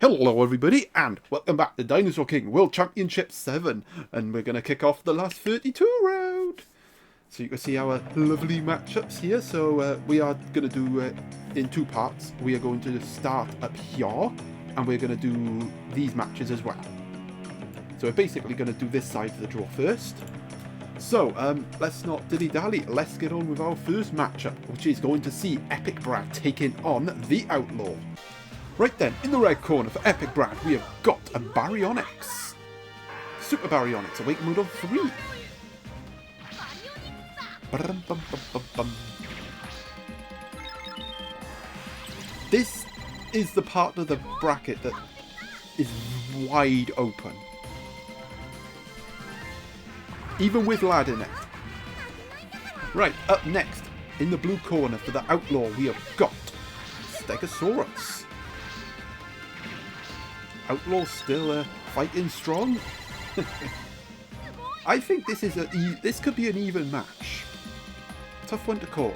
Hello everybody, and welcome back to Dinosaur King World Championship 7. And we're going to kick off the last 32 round. So you can see our lovely matchups here. So we are going to do it in two parts. We are going to start up here, and we're going to do these matches as well. So we're basically going to do this side of the draw first. So, let's not dilly-dally. Let's get on with our first matchup, which is going to see Epic Brad taking on the Outlaw. Right then, in the red corner for Epic Brad, we have got a Baryonyx. Super Baryonyx, awaken mode on 3. This is the part of the bracket that is wide open. Even with Lad in it. Right, up next, in the blue corner for the Outlaw, we have got Stegosaurus. Outlaw still fighting strong. I think this is this could be an even match. Tough one to call.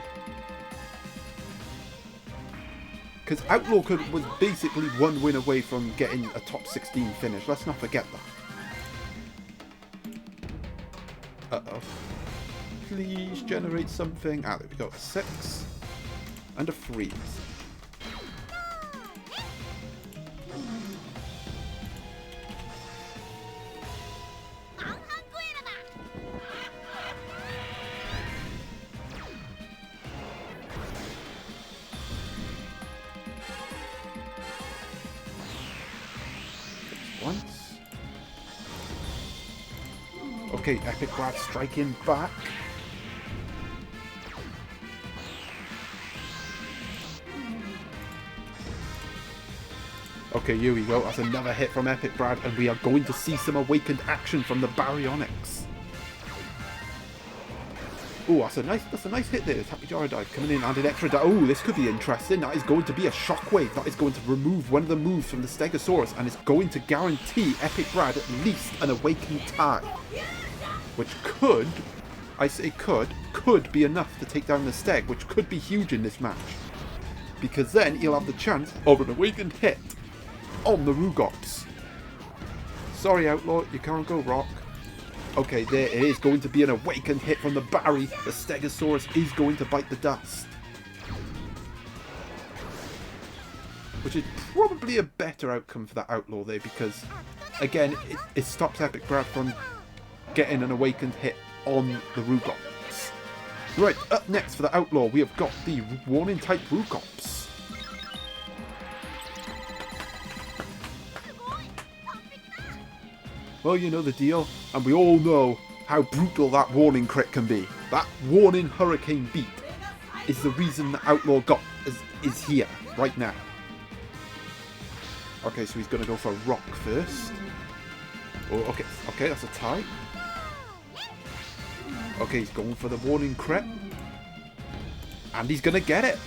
Because Outlaw was basically one win away from getting a top 16 finish. Let's not forget that. Uh-oh. Please generate something. Ah, there we go. A 6 and a freeze. Once. Okay, Epic Brad striking back. Okay, here we go. That's another hit from Epic Brad, and we are going to see some awakened action from the Baryonyx. Oh, that's a nice hit there. It's Happy Jar Dive coming in and an extra dive. Oh, this could be interesting. That is going to be a shockwave. That is going to remove one of the moves from the Stegosaurus, and it's going to guarantee Epic Brad at least an awakened tag. Which could, I say could be enough to take down the Steg, which could be huge in this match. Because then he'll have the chance of an awakened hit on the Rugops. Sorry, Outlaw, you can't go rock. Okay, there it is going to be an awakened hit from the Barry. The Stegosaurus is going to bite the dust. Which is probably a better outcome for that Outlaw there, because, again, it stops Epic Brad from getting an awakened hit on the Rugops. Right, up next for the Outlaw, we have got the warning type Rugops. Well, you know the deal, and we all know how brutal that warning crit can be. That warning hurricane beat is the reason the Outlaw is here, right now. Okay, so he's going to go for rock first. Oh, okay, that's a tie. Okay, he's going for the warning crit. And he's going to get it.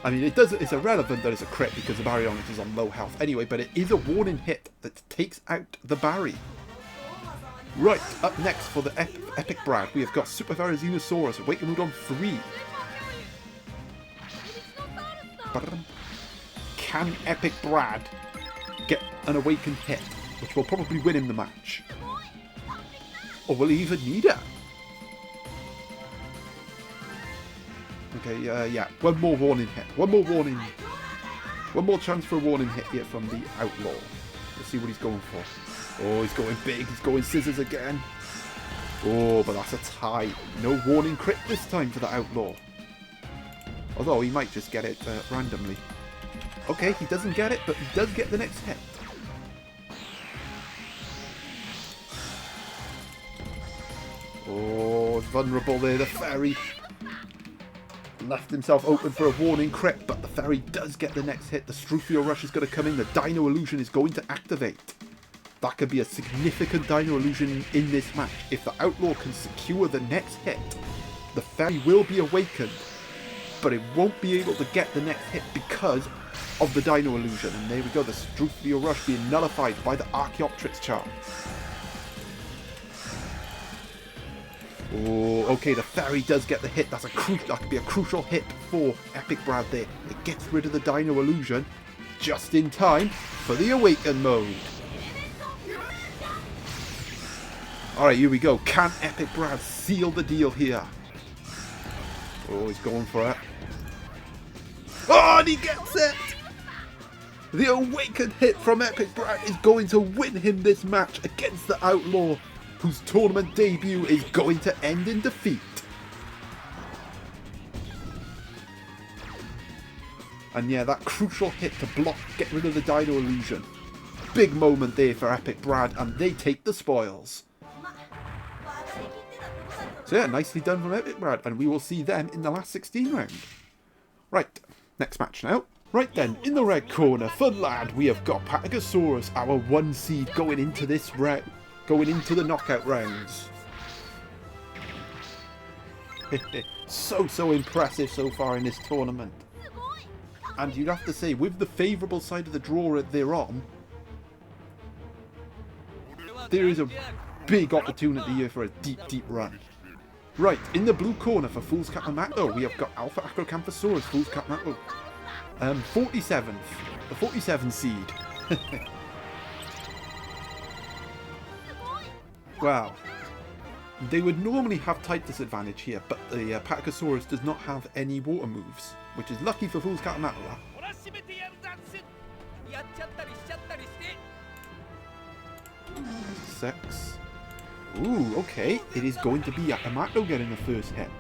I mean, it's irrelevant that it's a crit because the Baryonyx is on low health anyway, but it is a warning hit that takes out the Barry. Right, up next for the Epic Brad, we have got Super Dinosaurus, awaken mode on 3. Can Epic Brad get an awakened hit, which will probably win him the match? Or will he even need it? Okay, yeah, one more warning hit. One more chance for a warning hit here from the Outlaw. Let's see what he's going for. Oh, he's going big. He's going scissors again. Oh, but that's a tie. No warning crit this time for the Outlaw. Although he might just get it randomly. Okay, he doesn't get it, but he does get the next hit. Oh, it's vulnerable there. The Fairy left himself open for a warning crit, but the Fairy does get the next hit. The Strufio Rush is going to come in. The Dino Illusion is going to activate. That could be a significant Dino Illusion in this match. If the Outlaw can secure the next hit, the Fairy will be awakened, but it won't be able to get the next hit because of the Dino Illusion. And there we go, the Strufio Rush being nullified by the Archaeopteryx charm. Oh, okay, the Fairy does get the hit. That could be a crucial hit for Epic Brad there. It gets rid of the Dino Illusion. just in time for the Awaken mode. Alright, here we go. Can Epic Brad seal the deal here? Oh, he's going for it. Oh, and he gets it! The Awakened hit from Epic Brad is going to win him this match against the Outlaw, whose tournament debut is going to end in defeat. And yeah, that crucial hit to block, get rid of the Dino illusion. Big moment there for Epic Brad, and they take the spoils. So yeah, nicely done from Epic Brad, and we will see them in the last 16 round. Right, next match now. Right then, in the red corner for Lad, we have got Patagosaurus, our 1 seed, going into this round, going into the knockout rounds. so impressive so far in this tournament. And you'd have to say, with the favourable side of the draw they're on, there is a big opportunity here for a deep run. Right, in the blue corner for Foolscap Hamato, we have got Alpha Acrocanthosaurus, Foolscap Hamato. 47th, the 47 seed. Wow. They would normally have type disadvantage here, but the Patagosaurus does not have any water moves, which is lucky for Foolscap Hamato. 6. Ooh, okay. It is going to be Hamato getting the first hit.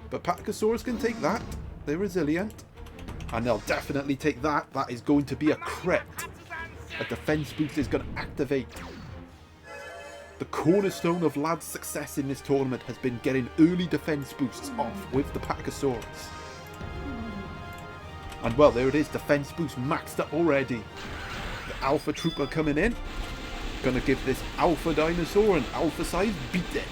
But Patagosaurus can take that. They're resilient. And they'll definitely take that. That is going to be a crit. A defense boost is going to activate. The cornerstone of Lad's success in this tournament has been getting early defense boosts off with the Patagosaurus. And well, there it is. Defense boost maxed up already. The Alpha Trooper coming in. Gonna give this Alpha Dinosaur an Alpha size beating.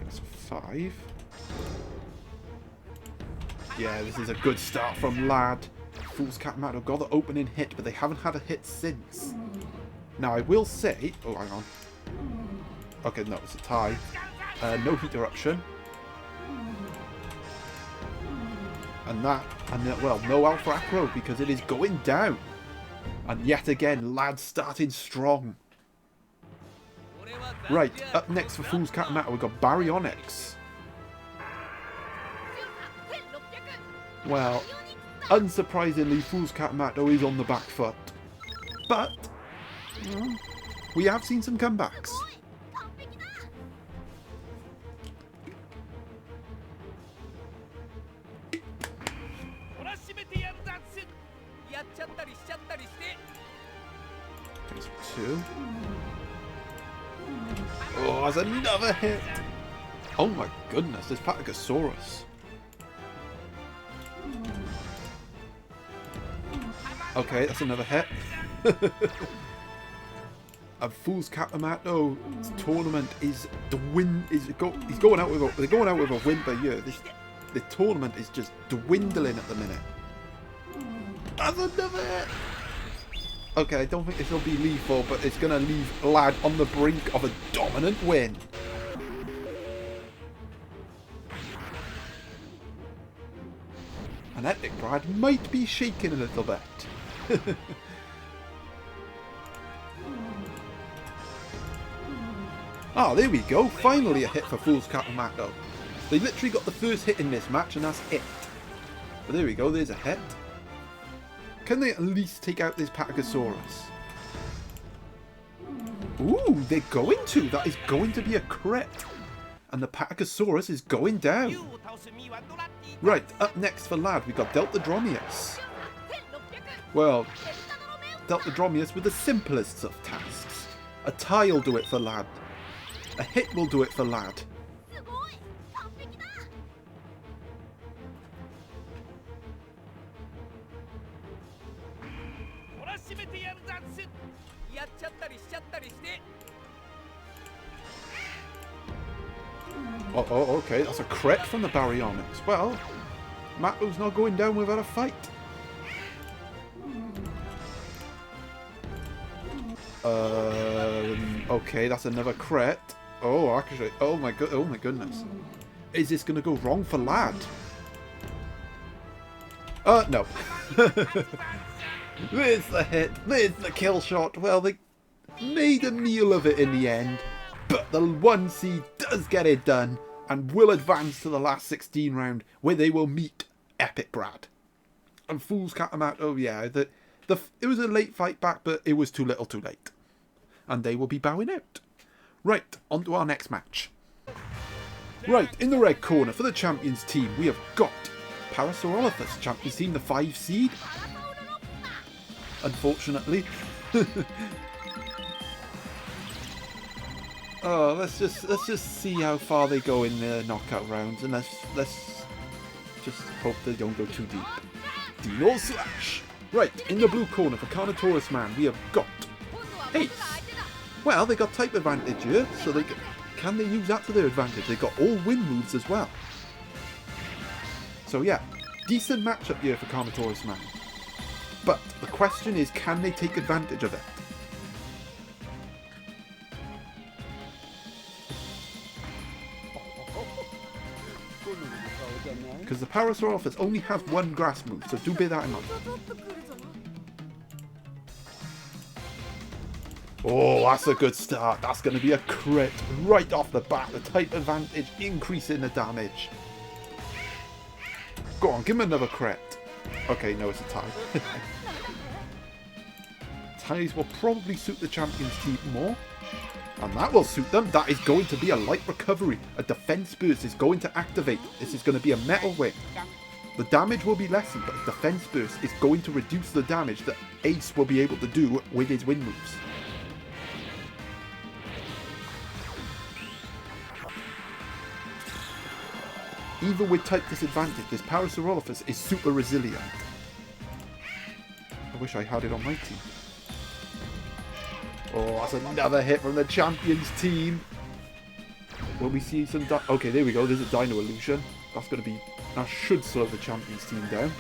That's 5. Yeah, this is a good start from Lad. Foolscap Hamato got the opening hit, but they haven't had a hit since. Now, I will say... Oh, hang on. Okay, no, it's a tie. No heat eruption. And that... And, well, no Alpha Acro, because it is going down. And yet again, Lad starting strong. Right, up next for Foolscap Hamato, we've got Baryonyx. Well, unsurprisingly, Foolscap Hamato is on the back foot. But... we have seen some comebacks. There's 2. Oh, there's another hit. Oh my goodness, there's Patagosaurus. Okay, that's another hit. And Foolscap Hamato's tournament is he's going out with a win per year. The tournament is just dwindling at the minute. That's another hit. Okay, I don't think this will be lethal, but it's gonna leave Lad on the brink of a dominant win. And Epic Brad might be shaking a little bit. Ah, there we go. Finally a hit for Foolscap Hamato. They literally got the first hit in this match, and that's it. But there we go. There's a hit. Can they at least take out this Patagosaurus? Ooh, they're going to. That is going to be a crit. And the Patagosaurus is going down. Right, up next for Lad, we've got Deltadromeus. Well, Deltadromeus with the simplest of tasks. A tie will do it for Lad. A hit will do it for Lad. Oh, okay, that's a crit from the Baryonyx. Well, Mato's not going down without a fight. Okay, that's another crit. Oh, actually, oh my goodness. Is this gonna go wrong for Lad? No. There's the hit. There's the kill shot. Well, they made a meal of it in the end, but the 1C does get it done and will advance to the last 16 round, where they will meet Epic Brad. And Foolscap Hamato, yeah, it was a late fight back, but it was too little too late. And they will be bowing out. Right, on to our next match. Right, in the red corner for the champions team, we have got Parasaurolophus, champions team, the 5 seed. Unfortunately. Oh, let's just see how far they go in the knockout rounds, and let's just hope they don't go too deep. Dino Slash. Right, in the blue corner for CarnotaurusMan, we have got Ace. Well, they got type advantage here, so can they use that to their advantage? They got all wind moves as well. So yeah, decent matchup here for CarnotaurusMan. But the question is, can they take advantage of it? Because the Parasaurolophus only has one grass move, so do bear that in mind. Oh, that's a good start. That's going to be a crit right off the bat. The type advantage increasing the damage. Go on, give him another crit. Okay, no, it's a tie. Ties will probably suit the champions team more. And that will suit them. That is going to be a light recovery. A defense burst is going to activate. This is going to be a metal wing. The damage will be lessened, but a defense burst is going to reduce the damage that Ace will be able to do with his wind moves. Even with type disadvantage, this Parasaurolophus is super resilient. I wish I had it on my team. Oh, that's another hit from the champions team. Will we see some... Okay, there we go. There's a Dino Illusion. That's going to be... That should slow the champions team down.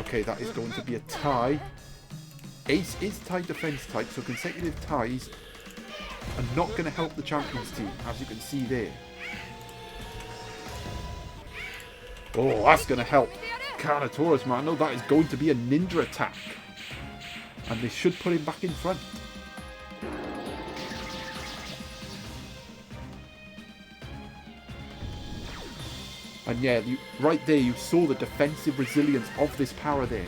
Okay, that is going to be a tie. Ace is tie defense type, so consecutive ties are not going to help the champions team, as you can see there. Oh, that's going to help CarnotaurusMan. No, that is going to be a ninja attack. And they should put him back in front. And yeah, right there you saw the defensive resilience of this power there.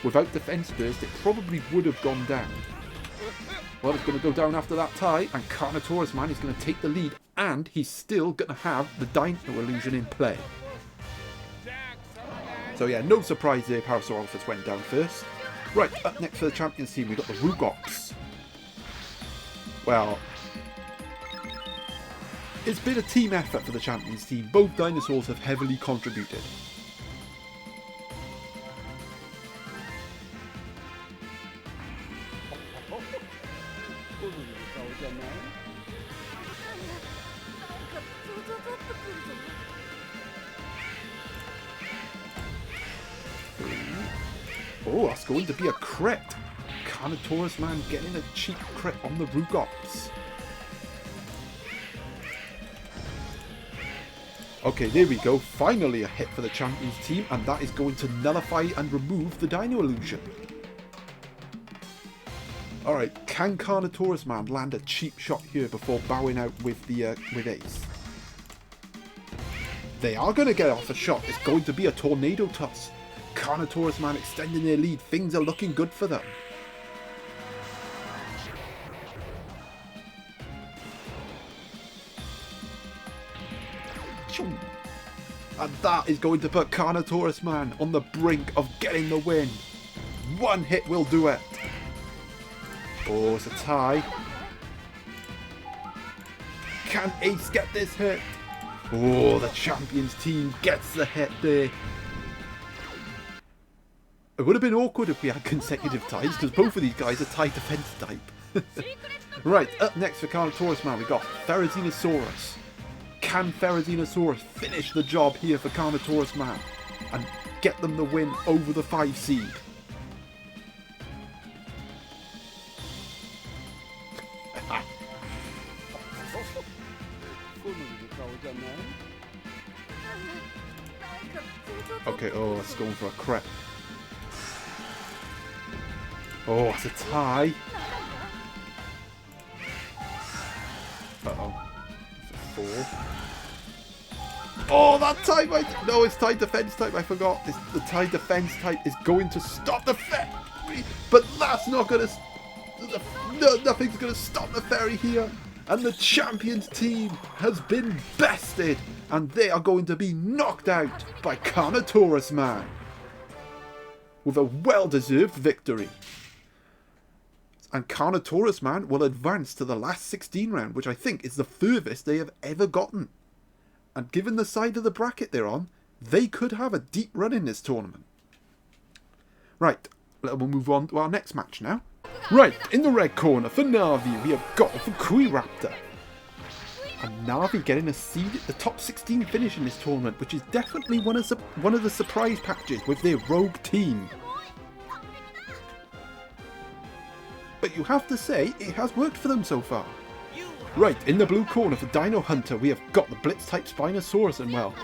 Without defense burst, it probably would have gone down. Well, it's going to go down after that tie, and CarnotaurusMan is going to take the lead, and he's still going to have the Dino Illusion in play. So yeah, no surprise there, Parasaurolophus went down first. Right, up next for the champions team, we've got the Rugops. Well, it's been a team effort for the champions team. Both dinosaurs have heavily contributed. Oh, that's going to be a crit. CarnotaurusMan getting a cheap crit on the Rugops. Okay, there we go. Finally a hit for the champions team, and that is going to nullify and remove the Dino Illusion. Alright, can CarnotaurusMan land a cheap shot here before bowing out with Ace? They are going to get off a shot. It's going to be a tornado toss. CarnotaurusMan extending their lead. Things are looking good for them. And that is going to put CarnotaurusMan on the brink of getting the win. One hit will do it. Oh, it's a tie. Can Ace get this hit? Oh, the champions team gets the hit there. It would have been awkward if we had consecutive ties, because both of these guys are tie defense type. Right, up next for CarnotaurusMan, we got Therizinosaurus. can Therizinosaurus finish the job here for CarnotaurusMan and get them the win over the 5 seed? Okay, oh, it's going for a crit. Oh, it's a tie. Uh-oh. It's a 4. Oh, that time no, it's tie defense type, I forgot. The tie defense type is going to stop the fairy, but that's not going to... No, nothing's going to stop the fairy here. And the champions team has been bested, and they are going to be knocked out by CarnotaurusMan with a well-deserved victory. And CarnotaurusMan will advance to the last 16 round, which I think is the furthest they have ever gotten. And given the side of the bracket they're on, they could have a deep run in this tournament. Right, we'll move on to our next match now. Right, in the red corner for Navi, we have got the Fukuiraptor. And Navi getting a seed at the top 16 finish in this tournament, which is definitely one of the surprise packages with their rogue team. But you have to say, it has worked for them so far. Right, in the blue corner for Dinohunter, we have got the Blitz-type Spinosaurus, and well,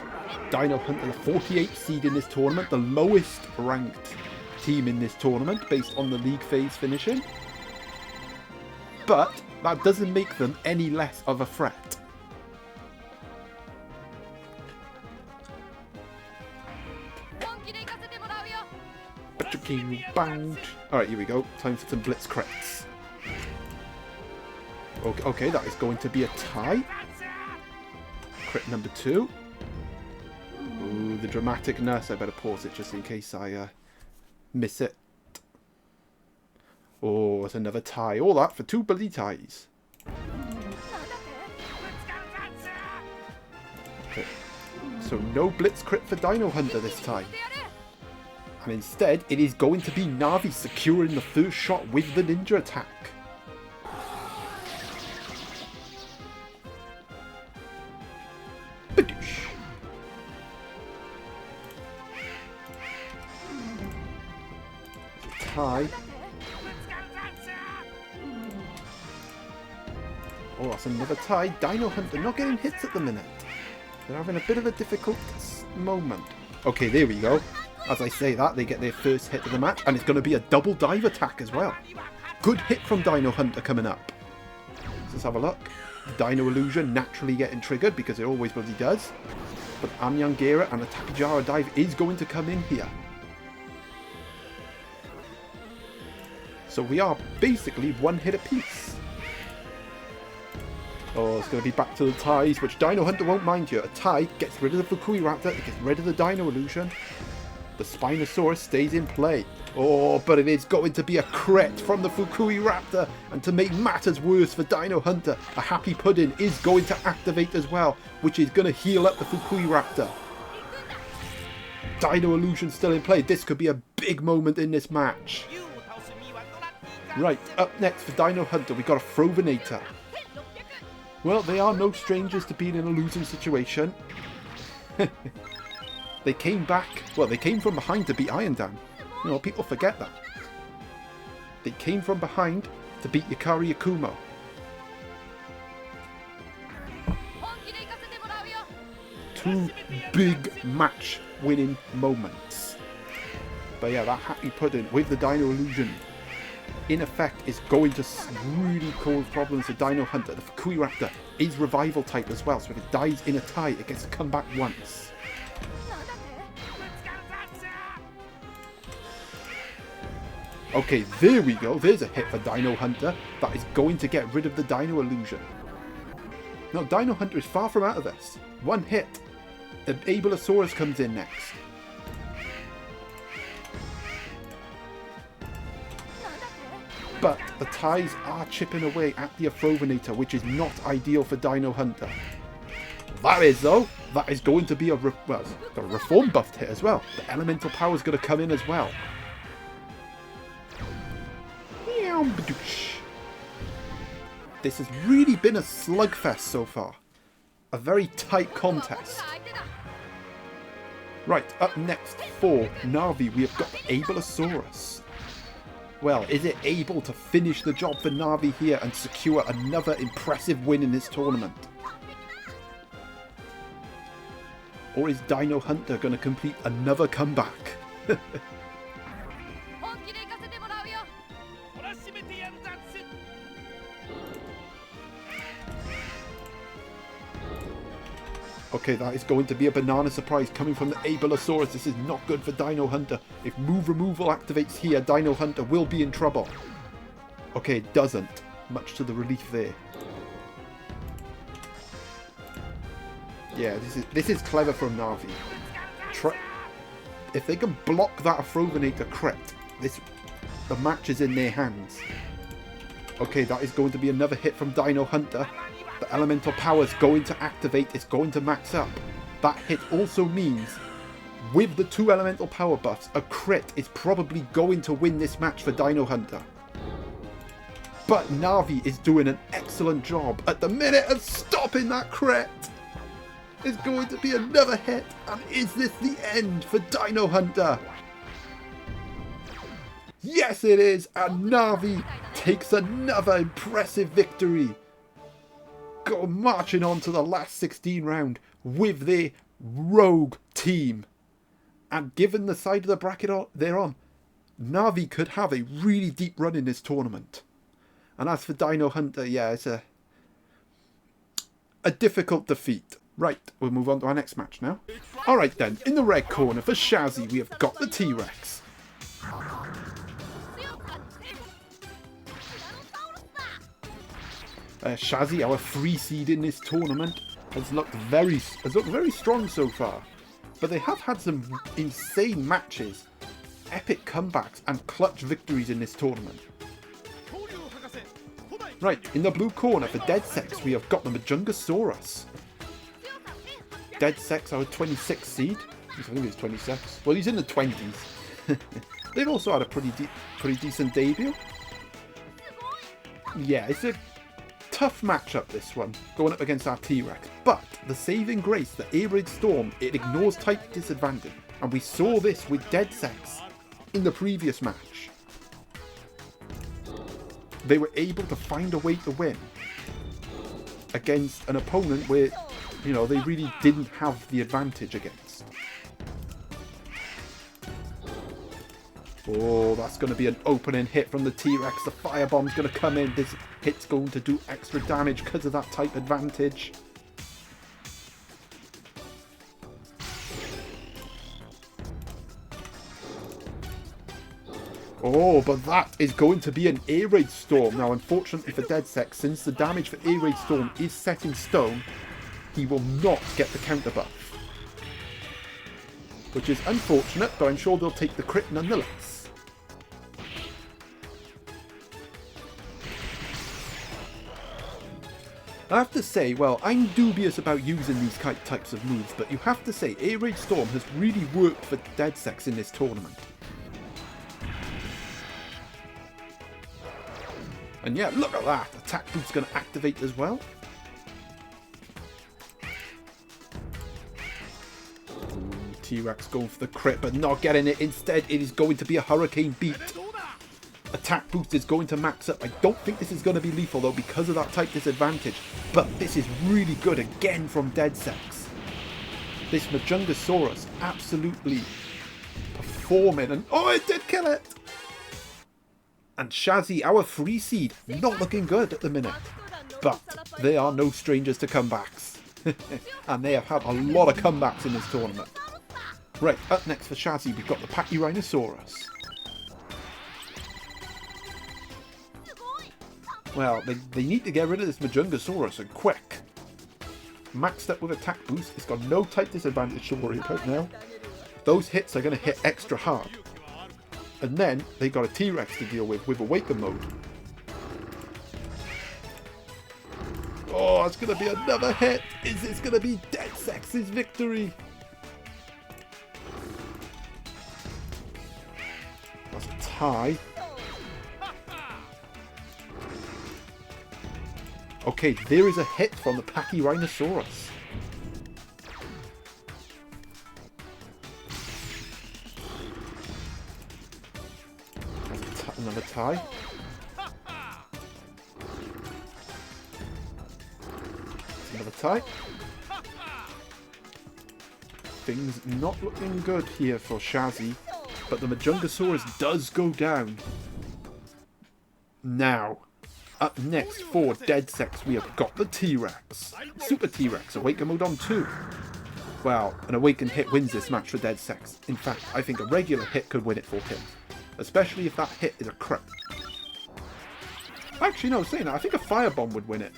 Dinohunter, the 48th seed in this tournament, the lowest ranked team in this tournament based on the league phase finishing. But that doesn't make them any less of a threat. Alright, here we go. Time for some blitz crits. Okay, that is going to be a tie. Crit number 2. Ooh, the dramaticness. I better pause it just in case I miss it. Oh, it's another tie. All that for 2 bloody ties. Okay. So no blitz crit for Dinohunter this time. And instead, it is going to be Navi securing the first shot with the ninja attack. Badoosh. Tie. Oh, that's another tie. Dinohunter not getting hits at the minute. They're having a bit of a difficult moment. Okay, there we go. As I say that, they get their first hit of the match, and it's going to be a double dive attack as well. Good hit from Dinohunter coming up. Let's have a look. Dino Illusion naturally getting triggered, because it always bloody does. But Anyangera and a Takajara dive is going to come in here. So we are basically one hit apiece. Oh, it's going to be back to the ties, which Dinohunter won't mind you. A tie gets rid of the Fukuiraptor, it gets rid of the Dino Illusion. The Spinosaurus stays in play. Oh, but it is going to be a crit from the Fukuiraptor. And to make matters worse for Dinohunter, a Happy Pudding is going to activate as well, which is going to heal up the Fukuiraptor. Dino Illusion still in play. This could be a big moment in this match. Right, up next for Dinohunter, we got a Frovinator. Well, they are no strangers to being in a losing situation. They came back, well, they came from behind to beat Iron Dan. You know, people forget that. They came from behind to beat Yukari Yakumo. Two big match winning moments. But yeah, that Happy Pudding with the Dino Illusion in effect is going to really cause problems for Dinohunter. The Fukuiraptor is revival type as well, so if it dies in a tie, it gets to come back once. Okay, there we go. There's a hit for Dinohunter. That is going to get rid of the Dino Illusion. No, Dinohunter is far from out of this. One hit. The Ablesaurus comes in next. But the ties are chipping away at the Afrovinator, which is not ideal for Dinohunter. That is, though, that is going to be a reform buffed hit as well. The elemental power is going to come in as well. This has really been a slugfest so far. A very tight contest. Right, up next for Navi, we have got the Ableosaurus. Well, is it able to finish the job for Navi here and secure another impressive win in this tournament? Or is Dinohunter going to complete another comeback? Okay, that is going to be a banana surprise coming from the Ableosaurus. This is not good for Dinohunter. If move removal activates here, Dinohunter will be in trouble. Okay, it doesn't. Much to the relief there. Yeah, this is clever from Navi. If they can block that Afrovinator crit, the match is in their hands. Okay, that is going to be another hit from Dinohunter. The elemental power is going to activate, it's going to max up. That hit also means, with the 2 elemental power buffs, a crit is probably going to win this match for Dinohunter. But Navi is doing an excellent job at the minute of stopping that crit. It's going to be another hit, and is this the end for Dinohunter? Yes it is, and Navi takes another impressive victory. Go marching on to the last 16 round with their rogue team. And given the side of the bracket they're on, Navi could have a really deep run in this tournament. And as for Dinohunter, yeah, it's a difficult defeat. Right, we'll move on to our next match now. Alright then, in the red corner for Shazzy, we have got the T-Rex. Shazzy, our 3 seed in this tournament, has looked very strong so far. But they have had some insane matches, epic comebacks and clutch victories in this tournament. Right, in the blue corner for Dedsecks, we have got the Majungasaurus. Dedsecks, our 26th seed. I think he's 26. Well, he's in the 20s. They've also had a pretty decent debut. Yeah, it's a tough matchup, this one, going up against our T-Rex. But the saving grace, the Air Raid Storm, it ignores type disadvantage. And we saw this with Dedsecks in the previous match. They were able to find a way to win against an opponent where, you know, they really didn't have the advantage against. Oh, that's going to be an opening hit from the T-Rex. The firebomb's going to come in. This hit's going to do extra damage because of that type advantage. Oh, but that is going to be an Air Raid Storm. Now, unfortunately for Dedsecks, since the damage for Air Raid Storm is set in stone, he will not get the counter buff. Which is unfortunate, but I'm sure they'll take the crit nonetheless. I have to say, well, I'm dubious about using these types of moves, but you have to say, Air Raid Storm has really worked for Dedsecks in this tournament. And yeah, look at that! Attack Boost's going to activate as well. T-Rex going for the crit, but not getting it. Instead, it is going to be a Hurricane Beat. Attack Boost is going to max up. I don't think this is going to be lethal, though, because of that type disadvantage. But this is really good again from Dedsecks. This Majungasaurus absolutely performing. And oh, it did kill it! And Shazzy, our 3 seed, not looking good at the minute. But they are no strangers to comebacks. And they have had a lot of comebacks in this tournament. Right, up next for Shazzy, we've got the Pachyrhinosaurus. Well, they need to get rid of this Majungasaurus, and quick. Maxed up with attack boost, it's got no type disadvantage to worry about now. Those hits are going to hit extra hard. And then they got a T-Rex to deal with Awaken mode. Oh, it's going to be another hit. Is this going to be Dedsecks' victory? That's a tie. Okay, there is a hit from the Pachyrhinosaurus. Another tie. Another tie. Things not looking good here for Shazzy, but the Majungasaurus does go down. Now, up next for Dedsecks, we have got the T-Rex. Super T-Rex, Awaken mode on 2. Well, an Awakened hit wins this match for Dedsecks. In fact, I think a regular hit could win it for him. Especially if that hit is a crit. Actually, no, saying that, I think a Firebomb would win it.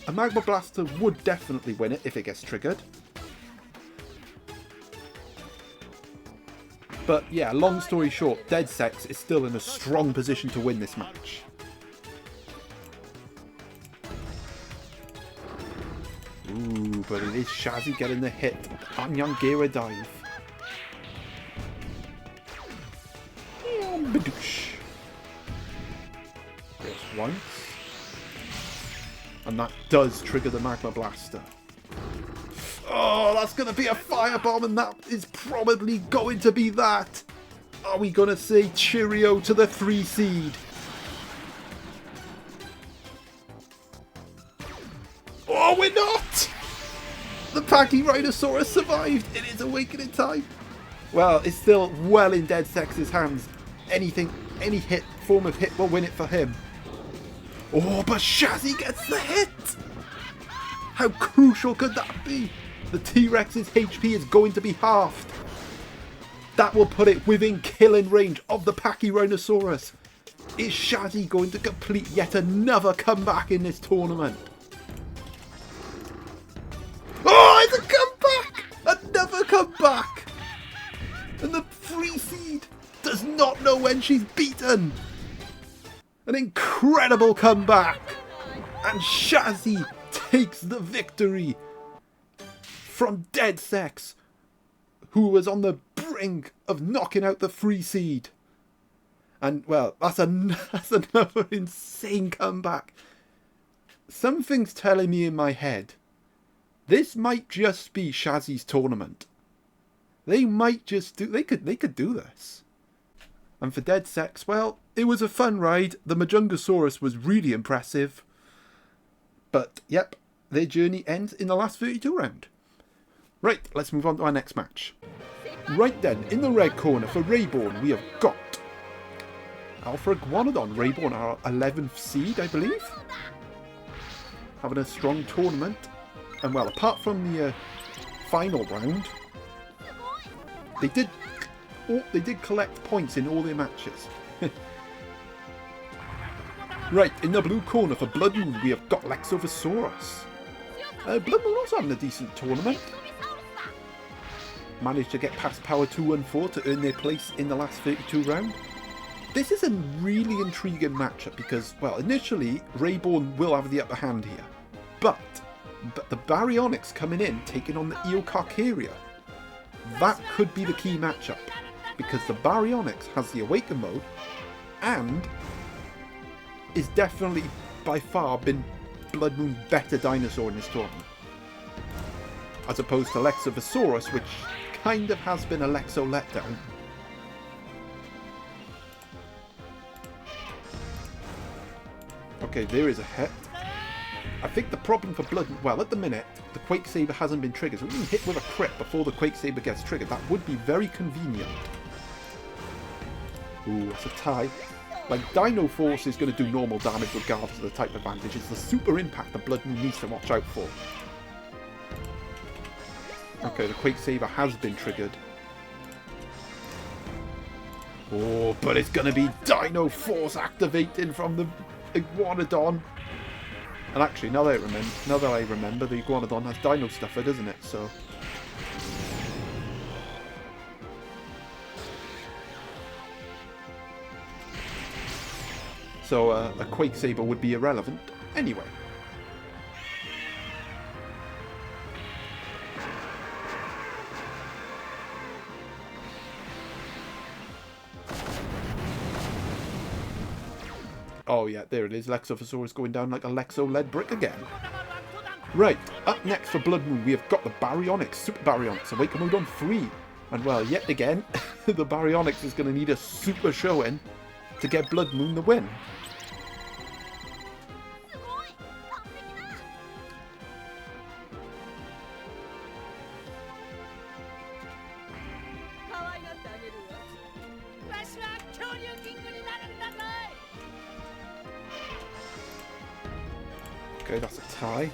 A Magma Blaster would definitely win it if it gets triggered. But yeah, long story short, Dedsecks is still in a strong position to win this match. Ooh, but it is Shazzy getting the hit on Yangira dive. Badoosh. Just once. And that does trigger the Magma Blaster. Oh, that's going to be a Firebomb, and that is probably going to be that. Are we going to say cheerio to the 3 seed? Oh, we're not! The Pachyrhinosaurus survived. It is awakening time. Well, it's still well in Dedsecks' hands. Anything, any hit, form of hit will win it for him. Oh, but Shazzy gets the hit! How crucial could that be? The T-Rex's HP is going to be halved. That will put it within killing range of the Pachyrhinosaurus. Is Shazzy going to complete yet another comeback in this tournament? Oh, it's a comeback! Another comeback! And the 3 seed does not know when she's beaten. An incredible comeback. And Shazzy takes the victory from Dedsecks, who was on the brink of knocking out the 3 seed. And, well, that's another insane comeback. Something's telling me in my head, this might just be Shazzy's tournament. They might just do, they could do this. And for Dedsecks, well, it was a fun ride. The Majungasaurus was really impressive. But, yep, their journey ends in the last 32 round. Right, let's move on to our next match. Right then, in the red corner for Rayborn, we have got Alpha Iguanodon. Rayborn, our 11th seed, I believe. Having a strong tournament. And well, apart from the final round, they did collect points in all their matches. Right, in the blue corner for Bloodmoon, we have got Lexovisaurus. Bloodmoon also having a decent tournament. Managed to get past Power 2 and 4 to earn their place in the last 32 round. This is a really intriguing matchup because, well, initially, Rayborn will have the upper hand here. But the Baryonyx coming in, taking on the Eocarcharia. That could be the key matchup. Because the Baryonyx has the Awaken mode and is definitely by far been Bloodmoon's better dinosaur in this tournament. As opposed to Lexovisaurus, which kind of has been a Lexo letdown. Okay, there is a hit. I think the problem for Bloodmoon, well, at the minute, the Quake Saber hasn't been triggered, so we can hit with a crit before the Quake Saber gets triggered. That would be very convenient. Ooh, that's a tie. Like, Dino Force is going to do normal damage regardless of the type advantage. It's the super impact that Bloodmoon needs to watch out for. Okay, the Quake Saber has been triggered. Oh, but it's going to be Dino Force activating from the Iguanodon. And actually, now that I remember, the Iguanodon has Dino Stuffer, doesn't it? So a Quake Saber would be irrelevant anyway. Oh yeah, there it is. Lexovisaurus going down like a Lexo lead brick again. Right, up next for Bloodmoon, we have got the Baryonyx, Super Baryonyx, Awaken mode on 3. And well, yet again, the Baryonyx is going to need a super showing to get Bloodmoon the win. Okay, that's a tie.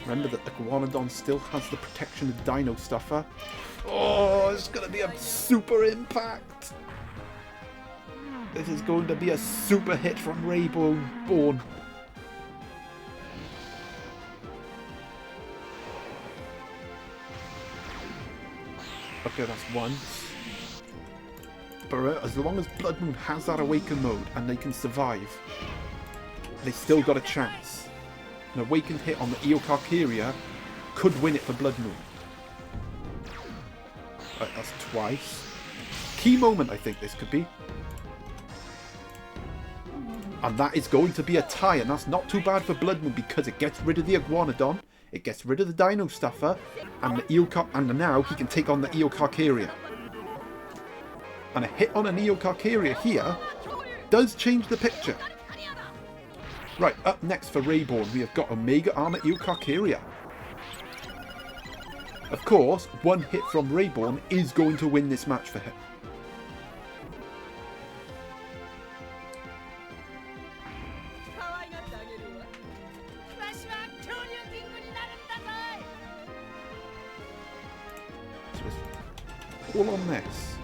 Remember that Iguanodon still has the protection of Dino Stuffer. Oh, it's going to be a super impact. This is going to be a super hit from Rainborn. Okay, that's one. But as long as Bloodmoon has that Awaken mode and they can survive, they still got a chance. An Awakened hit on the Eocarcharia could win it for Bloodmoon. Right, that's twice. Key moment, I think this could be. And that is going to be a tie, and that's not too bad for Bloodmoon because it gets rid of the Iguanodon, it gets rid of the Dino Stuffer, and the now he can take on the Eocarcharia. And a hit on an Eocarcharia here does change the picture. Right, up next for Rayborn, we have got Omega Armor Eocarcharia. Of course, one hit from Rayborn is going to win this match for him. So it's all on this.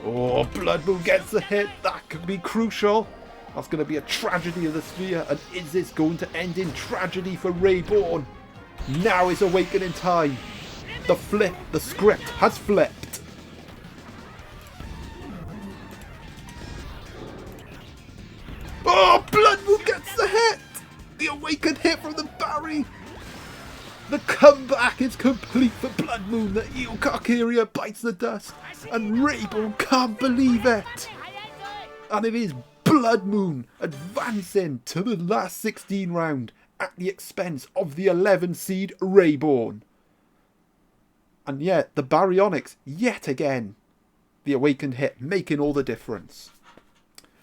Oh, Bloodmoon gets a hit. That could be crucial. That's going to be a tragedy of the sphere. And is this going to end in tragedy for Rayborn? Now is awakening time. The script has flipped. Oh, Bloodmoon gets the hit. The awakened hit from the Barry. The comeback is complete for Bloodmoon. The Eocarcharia bites the dust. And Rayborn can't believe it. And it is Bloodmoon advancing to the last 16 round at the expense of the 11 seed Rayborn. And yet the Baryonyx yet again. The awakened hit making all the difference.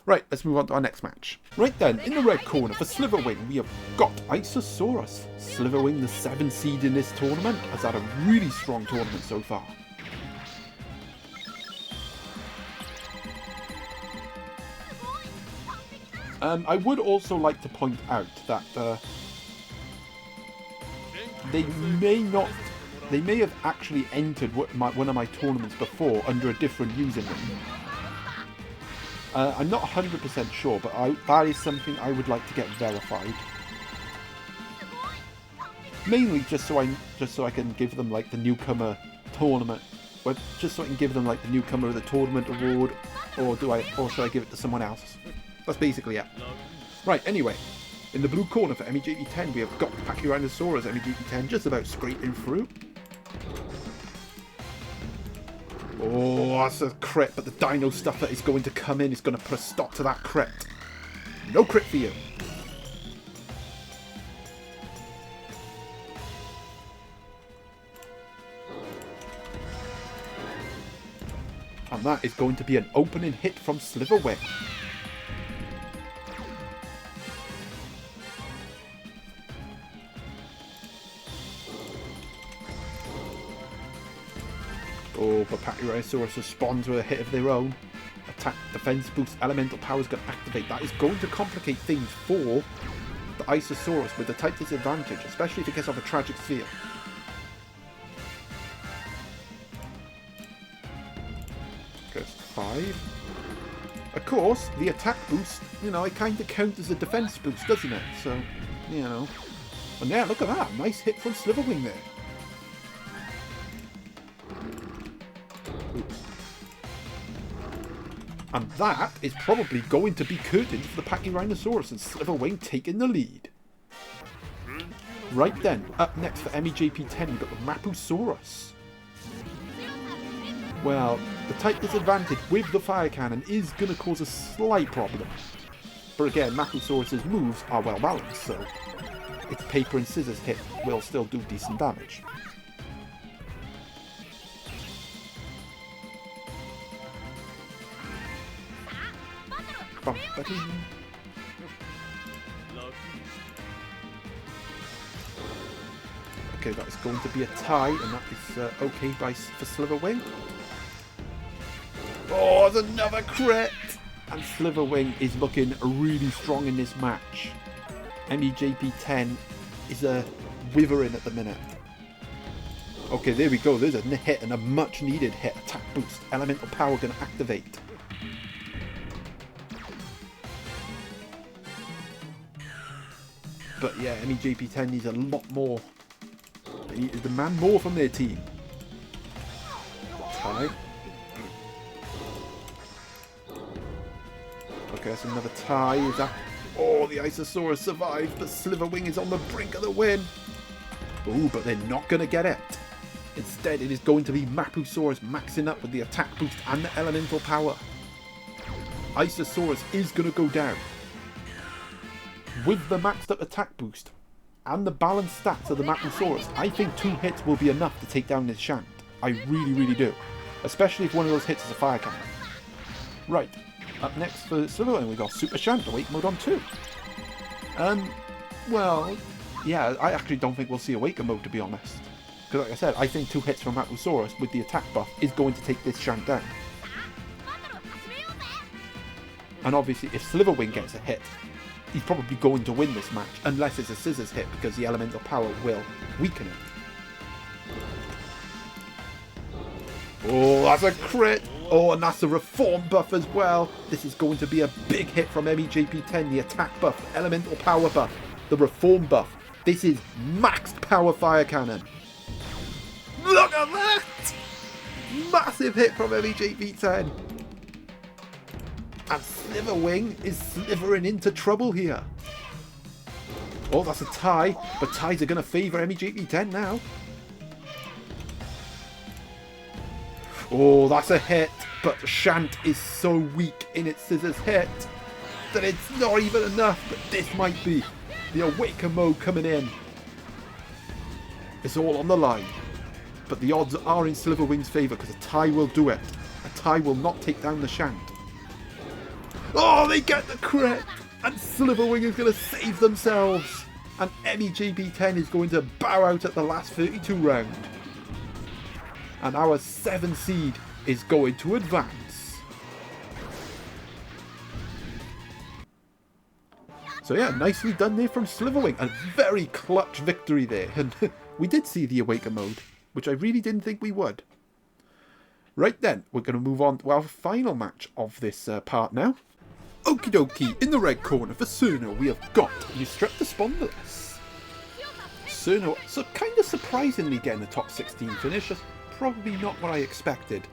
Right, let's move on to our next match. Right then, in the red corner for Slitherwing, we have got Isosaurus. Slitherwing, the 7 seed in this tournament, has had a really strong tournament so far. I would also like to point out that they may have actually entered one of my tournaments before under a different username. I'm not 100% sure, but that is something I would like to get verified. Mainly just so I can give them like the newcomer tournament, or just so I can give them like the newcomer of the tournament award, or should I give it to someone else? That's basically it. Right, anyway, in the blue corner for MEJP10, we have got Pachyrhinosaurus MEJP10 just about scraping through. Oh, that's a crit, but the Dino Stuffer is going to come in. It's going to put a stop to that crit. No crit for you. And that is going to be an opening hit from Slitherwing. Oh, but Pachyrhinosaurus responds with a hit of their own. Attack, defense boost, elemental power is going to activate. That is going to complicate things for the Isosaurus with the type disadvantage, especially if it gets off a tragic sphere. Goes 5. Of course, the attack boost, you know, it kind of counts as a defense boost, doesn't it? So, you know. And yeah, look at that. Nice hit from Slitherwing there. And that is probably going to be curtains for the Pachyrhinosaurus and Slitherwing taking the lead. Right then, up next for MEJP10, we've got the Mapusaurus. Well, the type disadvantage with the fire cannon is going to cause a slight problem. But again, Mapusaurus' moves are well balanced, so its paper and scissors hit will still do decent damage. Okay, that is going to be a tie, and that is okay for Slitherwing. Oh, there's another crit! And Slitherwing is looking really strong in this match. MEJP10 is withering at the minute. Okay, there we go. There's a hit, and a much needed hit. Attack boost. Elemental power going to activate. But yeah, MEJP10 needs a lot more. They need to demand more from their team. Tie. Okay, that's another tie. Is that... Oh, the Isosaurus survived, but Slitherwing is on the brink of the win. Ooh, but they're not going to get it. Instead, it is going to be Mapusaurus maxing up with the attack boost and the elemental power. Isosaurus is going to go down. With the maxed up attack boost and the balanced stats of the Mapusaurus, I think 2 hits will be enough to take down this Shant. I really, really do. Especially if one of those hits is a fire cannon. Right. Up next for Slitherwing, we got Super Shant, Awake Mode on 2. Well, yeah, I actually don't think we'll see Awaken Mode, to be honest. Because like I said, I think 2 hits from Mapusaurus with the attack buff is going to take this Shant down. And obviously, if Slitherwing gets a hit, he's probably going to win this match, unless it's a scissors hit, because the elemental power will weaken it. Oh, that's a crit! Oh, and that's a reform buff as well. This is going to be a big hit from MEJP10. The attack buff, the elemental power buff, the reform buff. This is maxed power fire cannon. Look at that! Massive hit from MEJP10. And Slitherwing is slithering into trouble here. Oh, that's a tie. But ties are going to favour MEJP10 now. Oh, that's a hit. But Shant is so weak in its scissors hit that it's not even enough. But this might be the Awaken Mode coming in. It's all on the line. But the odds are in Slitherwing's favour because a tie will do it. A tie will not take down the Shant. Oh, they get the crit! And Slitherwing is going to save themselves. And MEJP10 is going to bow out at the last 32 round. And our 7th seed is going to advance. So yeah, nicely done there from Slitherwing. A very clutch victory there. And we did see the Awaken Mode, which I really didn't think we would. Right then, we're going to move on to our final match of this part now. Okie dokie, in the red corner for Cirno, we have got Ustrep the Spondylus. Cirno, so kind of surprisingly getting a top 16 finish. That's probably not what I expected.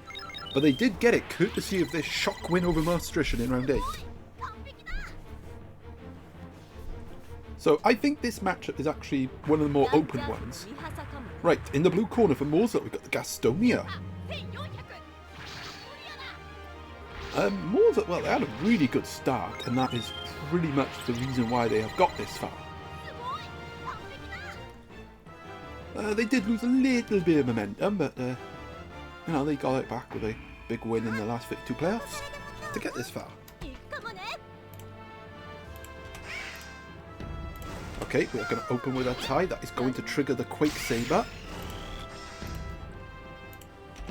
But they did get it courtesy of this shock win over Maastricht in round 8. So I think this matchup is actually one of the more open ones. Right, in the blue corner for Mauselet, we've got the Gastonia. Mauselet, well, they had a really good start, and that is pretty much the reason why they have got this far. They did lose a little bit of momentum, but you know, they got it back with a big win in the last 52 playoffs to get this far. Okay, we're going to open with a tie. That is going to trigger the Quake Saber.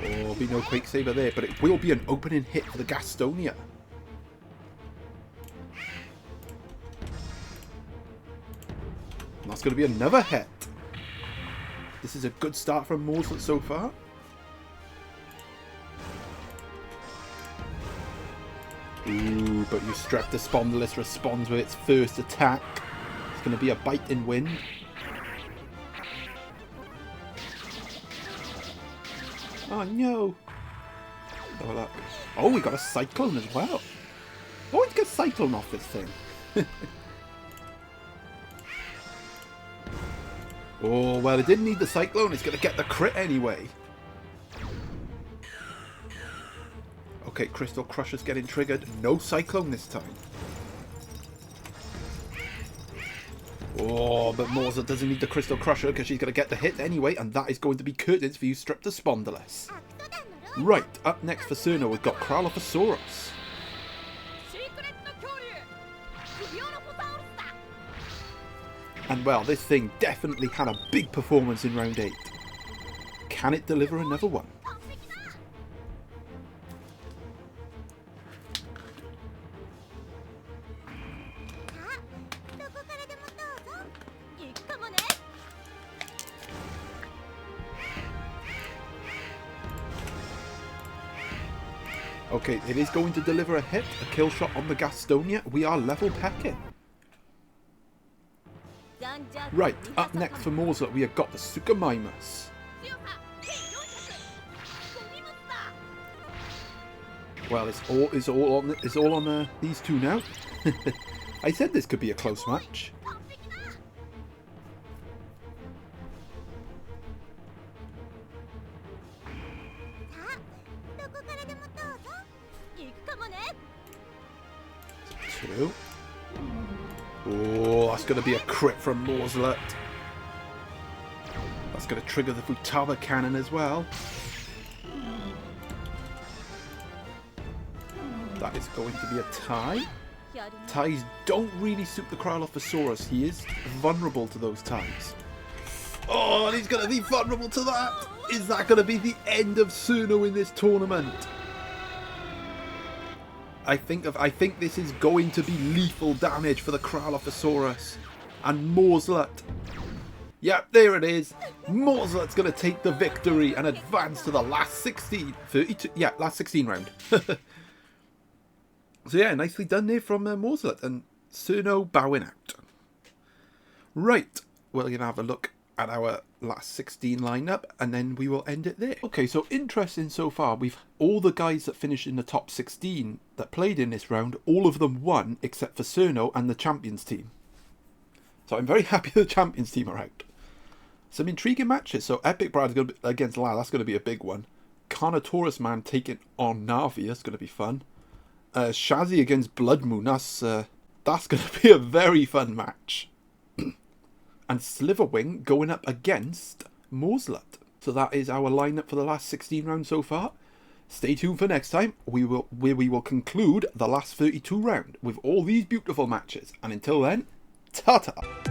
Oh, be no Quake Saber there, but it will be an opening hit for the Gastonia. And that's going to be another hit. This is a good start from Mauselet so far. Ooh, but Ustrep the Spondylus responds with its first attack. It's going to be a bite in wind. Oh no! Oh, look. Oh, we got a Cyclone as well. Oh, let's get Cyclone off this thing. Oh, well, it didn't need the Cyclone. It's going to get the crit anyway. Okay, Crystal Crusher's getting triggered. No Cyclone this time. Oh, but Mauselet doesn't need the Crystal Crusher because she's going to get the hit anyway, and that is going to be curtains for Ustrep the Spondylus. Right, up next for Cirno, we've got Kralophosaurus. And well, this thing definitely had a big performance in round 8. Can it deliver another one? Okay, it is going to deliver a hit, a kill shot on the Gastonia. We are level pecking. Right, up next for Mauselet, we have got the Suchomimus. Well, it's all on these two now. I said this could be a close match. Two. Oh, that's going to be a crit from Mauselet. That's going to trigger the Futaba cannon as well. That is going to be a tie. Ties don't really suit the Krylophosaurus. He is vulnerable to those ties. Oh, and he's going to be vulnerable to that. Is that going to be the end of Cirno in this tournament? I think this is going to be lethal damage for the Krylophosaurus and Mauselet. Yep, there it is. Mauselet's going to take the victory and advance to the last 16. 32. Yeah, last 16 round. So yeah, nicely done there from Mauselet and Cirno bowing out. Right, we're going to have a look at our last 16 lineup and then we will end it there. Okay, so interesting so far. We've all the guys that finished in the top 16 that played in this round, all of them won except for Cirno and the champions team. So I'm very happy the champions team are out. Some intriguing matches. So Epic Bride's going to be against Lad, that's going to be a big one. CarnotaurusMan taking on Navi, that's going to be fun. Shazzy against Bloodmoon, that's going to be a very fun match. And Slitherwing going up against Mauselet. So that is our lineup for the last 16 rounds so far. Stay tuned for next time, where we will conclude the last 32 round with all these beautiful matches. And until then, ta-ta!